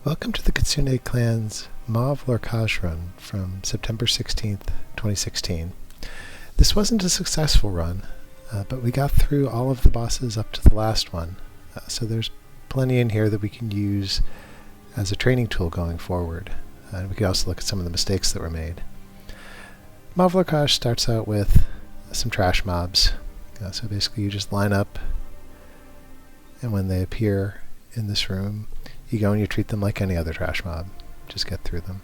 Welcome to the Kitsune clan's Maw of Lorkaj run from September 16th, 2016. This wasn't a successful run, but we got through all of the bosses up to the last one, so there's plenty in here that we can use as a training tool going forward. And we could also look at some of the mistakes that were made. Maw of Lorkaj starts out with some trash mobs. So basically you just line up, and when they appear in this room, you go and you treat them like any other trash mob. Just get through them.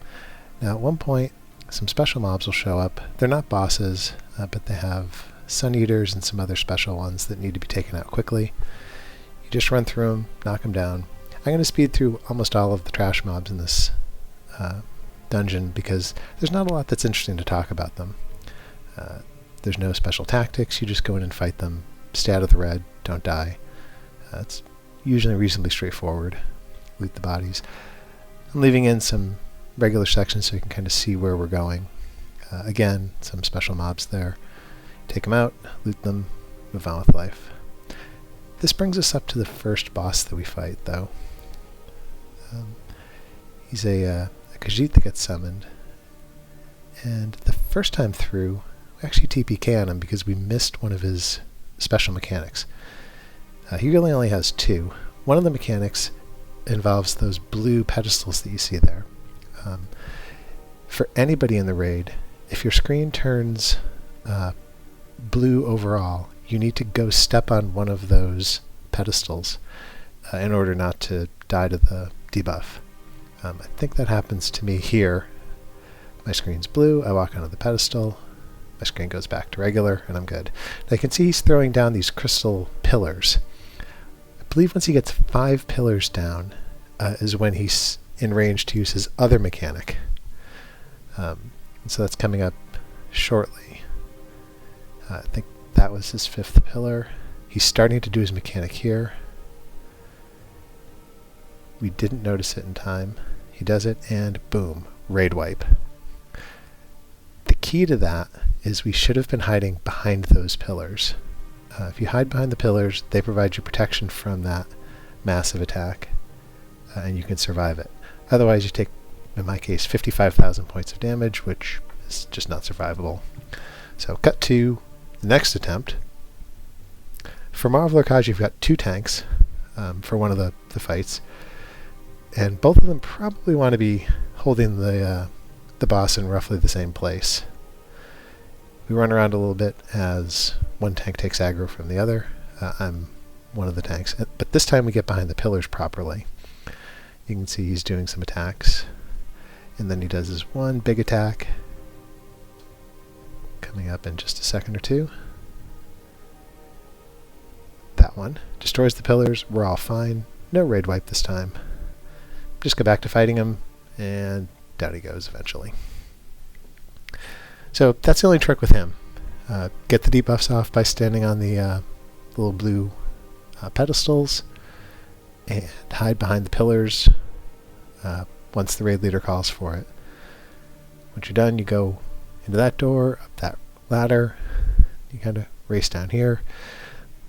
Now at one point, some special mobs will show up. They're not bosses, but they have sun eaters and some other special ones that need to be taken out quickly. You just run through them, knock them down. I'm going to speed through almost all of the trash mobs in this dungeon because there's not a lot that's interesting to talk about them. There's no special tactics. You just go in and fight them, stay out of the red, don't die. It's usually reasonably straightforward. Loot the bodies. I'm leaving in some regular sections so you can kind of see where we're going. Again, some special mobs there. Take them out, loot them, move on with life. This brings us up to the first boss that we fight, though. He's a Khajiit that gets summoned. And the first time through, we actually TPK on him because we missed one of his special mechanics. He really only has two. One of the mechanics involves those blue pedestals that you see there. For anybody in the raid, if your screen turns blue overall, you need to go step on one of those pedestals in order not to die to the debuff. I think that happens to me here. My screen's blue, I walk onto the pedestal, my screen goes back to regular, and I'm good. And I can see he's throwing down these crystal pillars. I believe once he gets 5 pillars down is when he's in range to use his other mechanic. And so that's coming up shortly. I think that was his 5th pillar. He's starting to do his mechanic here. We didn't notice it in time. He does it, and boom, raid wipe. The key to that is we should have been hiding behind those pillars. If you hide behind the pillars, they provide you protection from that massive attack, and you can survive it. Otherwise, you take, in my case, 55,000 points of damage, which is just not survivable. So cut to the next attempt. For Maw of Lorkaj, you've got 2 tanks for one of the fights, and both of them probably want to be holding the boss in roughly the same place. We run around a little bit as one tank takes aggro from the other. I'm one of the tanks, but this time we get behind the pillars properly. You can see he's doing some attacks, and then he does his one big attack coming up in just a second or two. That one destroys the pillars. We're all fine. No raid wipe this time. Just go back to fighting him, and down he goes eventually. So that's the only trick with him. Get the debuffs off by standing on the little blue pedestals, and hide behind the pillars once the raid leader calls for it. Once you're done, you go into that door, up that ladder, you kind of race down here.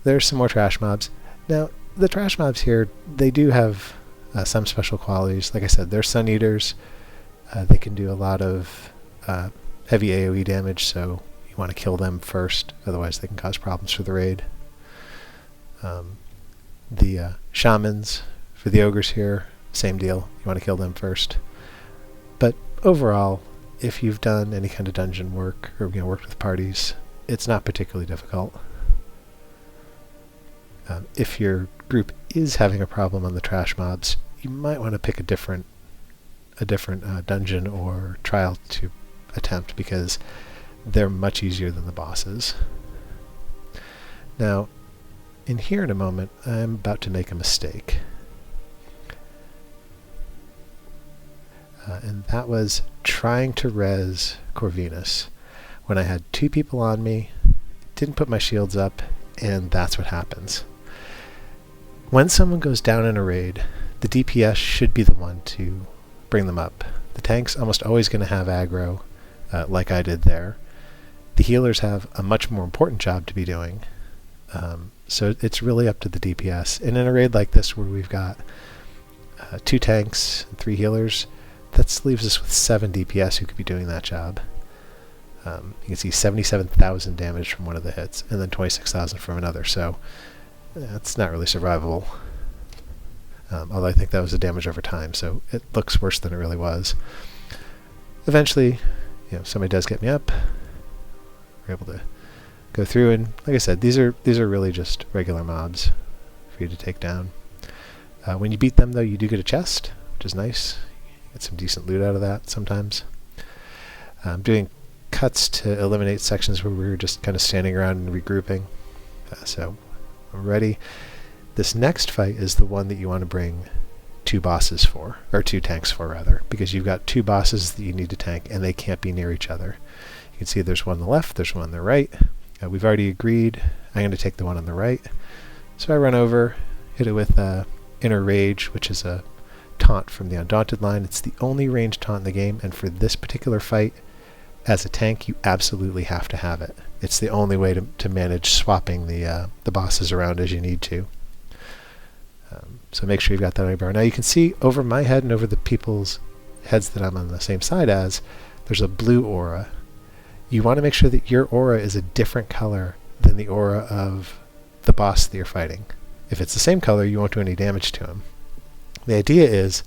There's some more trash mobs. Now, the trash mobs here, they do have some special qualities. Like I said, they're sun eaters. They can do a lot of heavy AoE damage, so you want to kill them first, otherwise they can cause problems for the raid. The shamans, for the ogres here, same deal. You want to kill them first. But overall, if you've done any kind of dungeon work, or worked with parties, it's not particularly difficult. If your group is having a problem on the trash mobs, you might want to pick a different dungeon or trial to attempt, because they're much easier than the bosses. Now, in here in a moment, I'm about to make a mistake. And that was trying to res Corvinus when I had 2 people on me, didn't put my shields up, and that's what happens. When someone goes down in a raid, the DPS should be the one to bring them up. The tank's almost always going to have aggro, like I did there. The healers have a much more important job to be doing. So it's really up to the DPS. And in a raid like this where we've got 2 tanks, and 3 healers. That leaves us with 7 DPS who could be doing that job. You can see 77,000 damage from one of the hits, and then 26,000 from another, so that's not really survivable. Although I think that was the damage over time, so it looks worse than it really was. Eventually, somebody does get me up. We're able to go through, and like I said, these are really just regular mobs for you to take down. When you beat them, though, you do get a chest, which is nice. You get some decent loot out of that sometimes. Doing cuts to eliminate sections where we were just kind of standing around and regrouping. So I'm ready. This next fight is the one that you want to bring 2 bosses for, or 2 tanks for rather, because you've got 2 bosses that you need to tank and they can't be near each other. You can see there's one on the left, there's one on the right. We've already agreed. I'm going to take the one on the right. So I run over, hit it with Inner Rage, which is a taunt from the Undaunted line. It's the only ranged taunt in the game, and for this particular fight, as a tank, you absolutely have to have it. It's the only way to manage swapping the bosses around as you need to. So make sure you've got that on your bar. Now you can see over my head and over the people's heads that I'm on the same side as, there's a blue aura. You want to make sure that your aura is a different color than the aura of the boss that you're fighting. If it's the same color, you won't do any damage to him. The idea is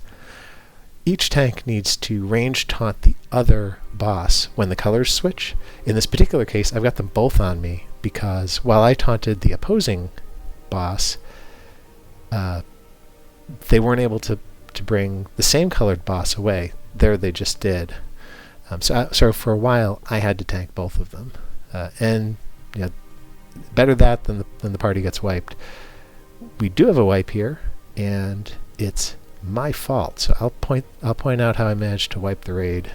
each tank needs to range taunt the other boss when the colors switch. In this particular case, I've got them both on me because while I taunted the opposing boss, they weren't able to bring the same colored boss away. There they just did. So for a while, I had to tank both of them. And better that than the party gets wiped. We do have a wipe here, and it's my fault. So I'll point out how I managed to wipe the raid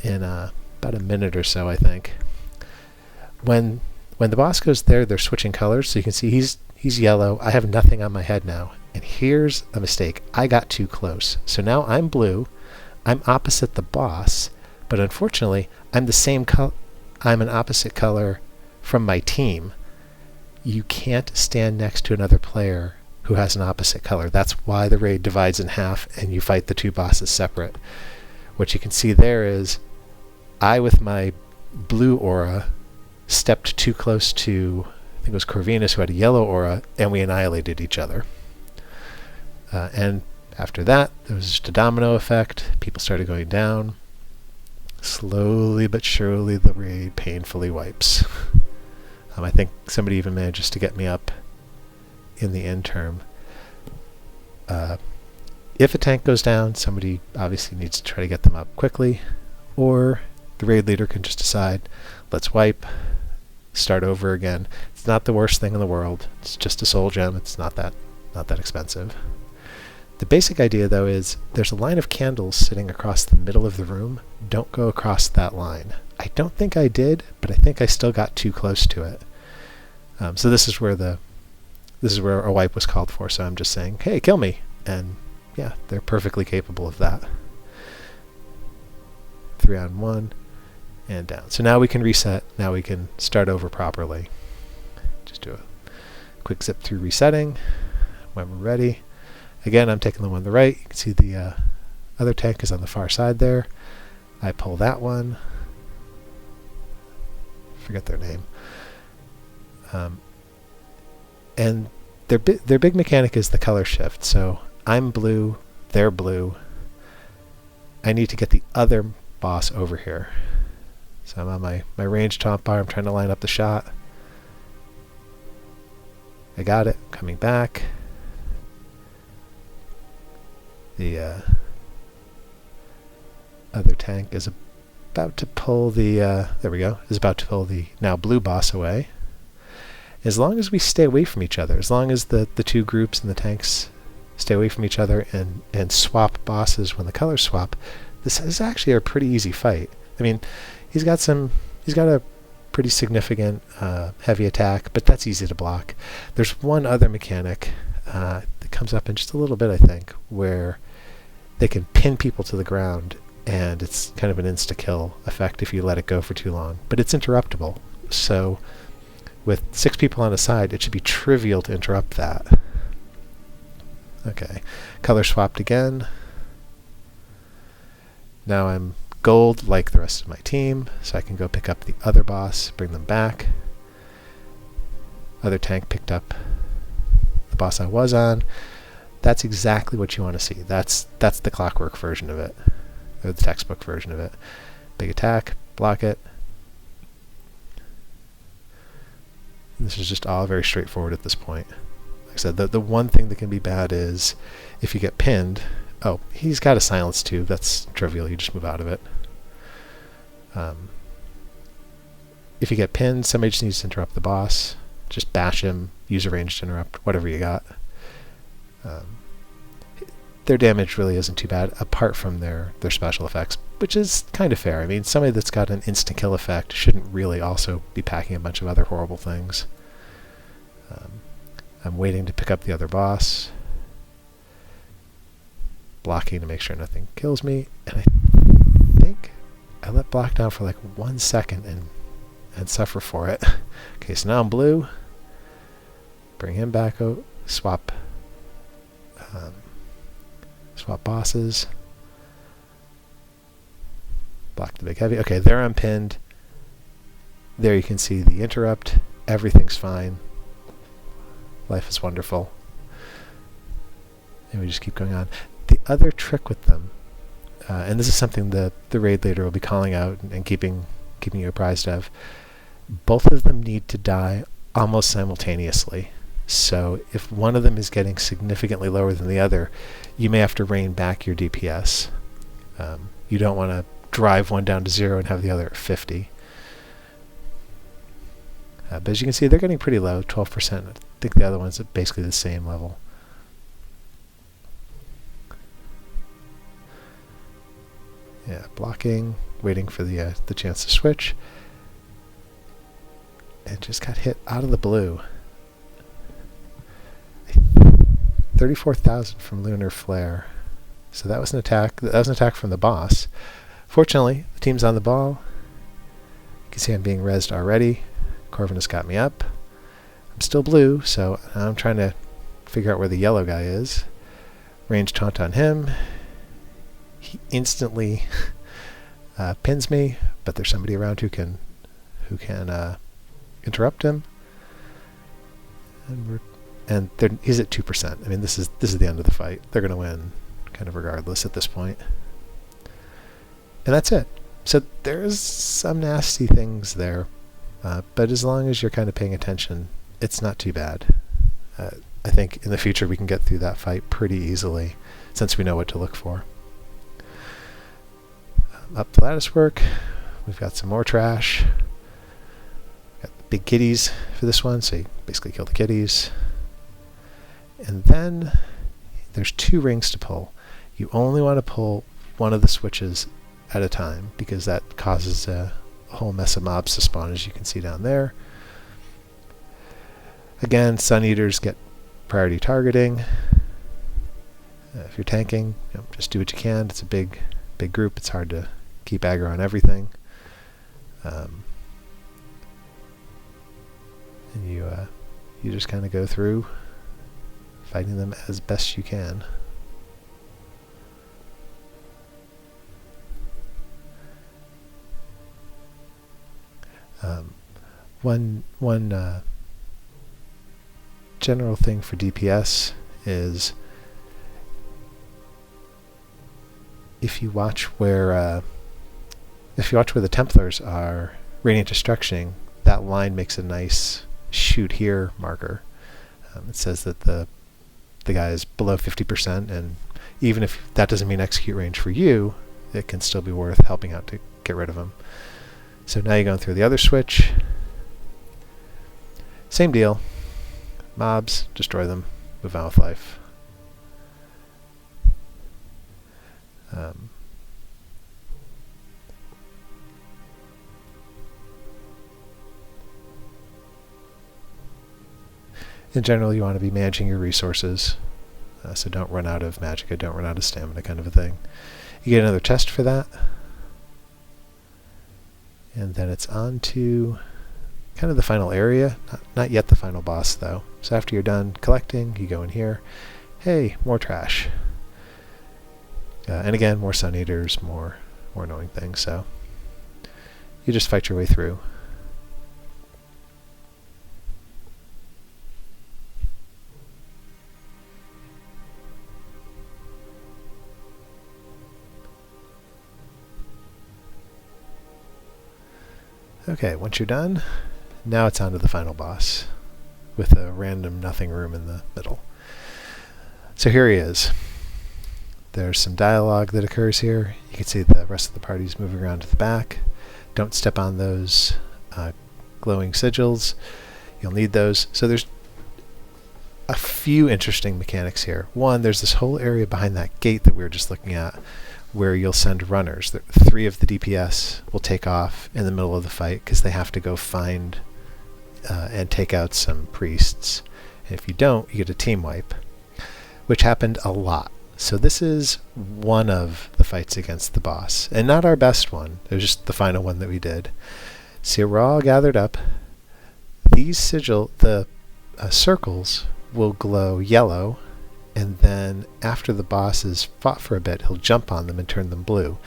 in about a minute or so, I think. When the boss goes there, they're switching colors. So you can see he's yellow. I have nothing on my head now. And here's a mistake. I got too close. So now I'm blue. I'm opposite the boss, but unfortunately, I'm the same color. I'm an opposite color from my team. You can't stand next to another player who has an opposite color. That's why the raid divides in half and you fight the 2 bosses separate. What you can see there is I, with my blue aura, stepped too close to, I think it was Corvinus, who had a yellow aura, and we annihilated each other. And after that, there was just a domino effect. People started going down. Slowly but surely, the raid painfully wipes. I think somebody even manages to get me up in the end term. If a tank goes down, somebody obviously needs to try to get them up quickly, or the raid leader can just decide, let's wipe, start over again. It's not the worst thing in the world. It's just a soul gem. It's not that expensive. The basic idea, though, is there's a line of candles sitting across the middle of the room. Don't go across that line. I don't think I did, but I think I still got too close to it. So this is where a wipe was called for. So I'm just saying, hey, kill me. And yeah, they're perfectly capable of that. 3 on 1 and down. So now we can reset. Now we can start over properly. Just do a quick zip through resetting when we're ready. Again, I'm taking the one on the right. You can see the other tank is on the far side there. I pull that one. Forget their name. And their big mechanic is the color shift. So I'm blue, they're blue. I need to get the other boss over here. So I'm on my range taunt bar. I'm trying to line up the shot. I got it. Coming back. The other tank is about to pull the there we go, is about to pull the now blue boss away. As long as we stay away from each other, as long as the 2 groups and the tanks stay away from each other and swap bosses when the colors swap, this is actually a pretty easy fight. I mean, he's got a pretty significant heavy attack, but that's easy to block. There's one other mechanic that comes up in just a little bit, I think, where they can pin people to the ground, and it's kind of an insta-kill effect if you let it go for too long. But it's interruptible, so with 6 people on a side, it should be trivial to interrupt that. Okay, color swapped again. Now I'm gold like the rest of my team, so I can go pick up the other boss, bring them back. Other tank picked up the boss I was on. That's exactly what you want to see. That's the clockwork version of it, or the textbook version of it. Big attack, block it. This is just all very straightforward at this point. Like I said, the one thing that can be bad is if you get pinned. Oh, he's got a silence tube. That's trivial. You just move out of it. If you get pinned, somebody just needs to interrupt the boss. Just bash him, use a ranged interrupt, whatever you got. Their damage really isn't too bad, apart from their special effects, which is kind of fair. I mean, somebody that's got an instant-kill effect shouldn't really also be packing a bunch of other horrible things. I'm waiting to pick up the other boss. Blocking to make sure nothing kills me, and I think I let block down for like 1 second and suffer for it. Okay, so now I'm blue. Bring him back out. Swap bosses. Block the big heavy. Okay, there I'm pinned. There you can see the interrupt. Everything's fine. Life is wonderful. And we just keep going on. The other trick with them, and this is something that the raid leader will be calling out and keeping you apprised of, both of them need to die almost simultaneously. So if one of them is getting significantly lower than the other, you may have to rein back your DPS. You don't want to drive one down to 0 and have the other at 50. But as you can see, they're getting pretty low, 12%. I think the other one's at basically the same level. Yeah, blocking, waiting for the chance to switch. And just got hit out of the blue. 34,000 from Lunar Flare. So that was an attack. That was an attack from the boss. Fortunately, the team's on the ball. You can see I'm being rezzed already. Corvinus got me up. I'm still blue, so I'm trying to figure out where the yellow guy is. Range taunt on him. He instantly pins me, but there's somebody around who can interrupt him. And he's at 2%. I mean, this is the end of the fight. They're going to win, kind of regardless at this point. And that's it. So there's some nasty things there, but as long as you're kind of paying attention, it's not too bad. I think in the future we can get through that fight pretty easily, since we know what to look for. Up to lattice work. We've got some more trash. Got the big kitties for this one, so you basically kill the kitties. And then there's 2 rings to pull. You only want to pull one of the switches at a time, because that causes a whole mess of mobs to spawn, as you can see down there. Again, Sun Eaters get priority targeting. If you're tanking, just do what you can. It's a big group. It's hard to keep aggro on everything. And you just kind of go through fighting them as best you can. One general thing for DPS is if you watch where the Templars are radiant destruction, that line makes a nice shoot here marker. It says that the guy is below 50%, and even if that doesn't mean execute range for you, it can still be worth helping out to get rid of him. So now you're going through the other switch. Same deal. Mobs, destroy them, move on with life. In general, you want to be managing your resources, so don't run out of magicka, don't run out of stamina, kind of a thing. You get another test for that, and then it's on to kind of the final area. Not yet the final boss, though. So after you're done collecting, you go in here, hey, more trash. And again, more Sun Eaters, more annoying things, so you just fight your way through. Okay, once you're done, now it's on to the final boss with a random nothing room in the middle. So here he is. There's some dialogue that occurs here. You can see the rest of the party's moving around to the back. Don't step on those glowing sigils. You'll need those. So there's a few interesting mechanics here. One, there's this whole area behind that gate that we were just looking at where you'll send runners. 3 of the DPS will take off in the middle of the fight because they have to go find and take out some priests. And if you don't, you get a team wipe, which happened a lot. So this is one of the fights against the boss, and not our best one. It was just the final one that we did. See, we're all gathered up. These circles will glow yellow, and then after the boss has fought for a bit, he'll jump on them and turn them blue.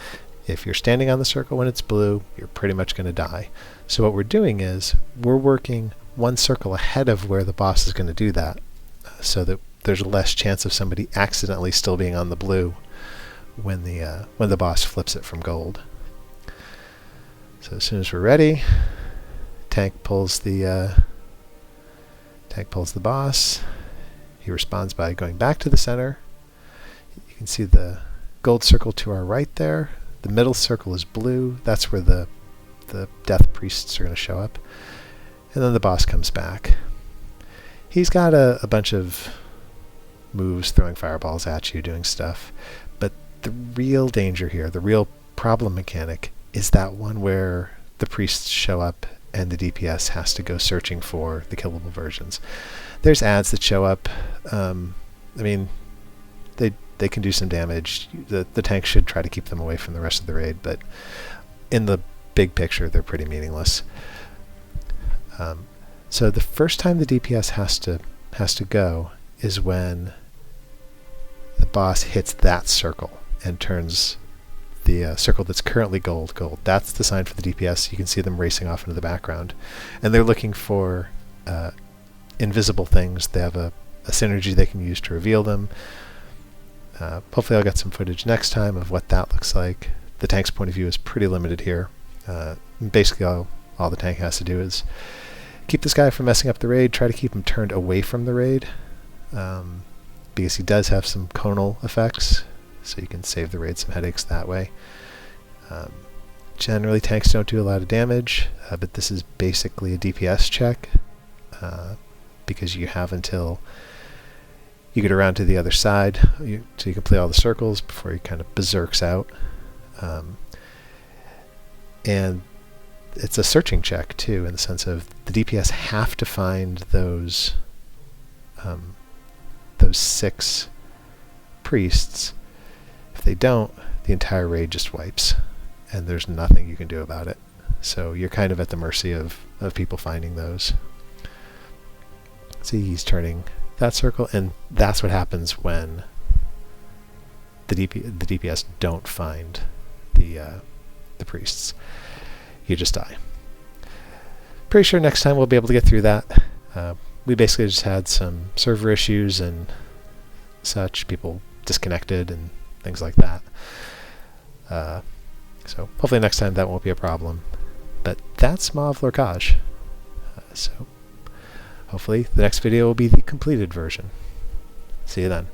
If you're standing on the circle when it's blue, you're pretty much going to die. So what we're doing is we're working one circle ahead of where the boss is going to do that, so that there's less chance of somebody accidentally still being on the blue when the boss flips it from gold. So as soon as we're ready, tank pulls the boss. He responds by going back to the center. You can see the gold circle to our right there. The middle circle is blue. That's where the death priests are going to show up. And then the boss comes back. He's got a bunch of moves, throwing fireballs at you, doing stuff. But the real danger here, the real problem mechanic, is that one where the priests show up and the DPS has to go searching for the killable versions. There's ads that show up. I mean, they can do some damage. The tank should try to keep them away from the rest of the raid, but in the big picture, they're pretty meaningless. So the first time the DPS has to go is when the boss hits that circle and turns the circle that's currently gold. That's the sign for the DPS. You can see them racing off into the background, and they're looking for invisible things. They have a synergy they can use to reveal them. Hopefully I'll get some footage next time of what that looks like. The tank's point of view is pretty limited here. Basically all the tank has to do is keep this guy from messing up the raid, try to keep him turned away from the raid, because he does have some conal effects, so you can save the raid some headaches that way. Generally tanks don't do a lot of damage, but this is basically a DPS check, because you have until you get around to the other side, so you can play all the circles before he kind of berserks out. And it's a searching check too, in the sense of the DPS have to find those 6 priests. If they don't, the entire raid just wipes, and there's nothing you can do about it. So you're kind of at the mercy of people finding those. See, he's turning that circle, and that's what happens when the DPS don't find the priests. You just die. Pretty sure next time we'll be able to get through that. We basically just had some server issues and such, people disconnected and things like that. So hopefully next time that won't be a problem. But that's Maw of Lorkaj. So hopefully the next video will be the completed version. See you then.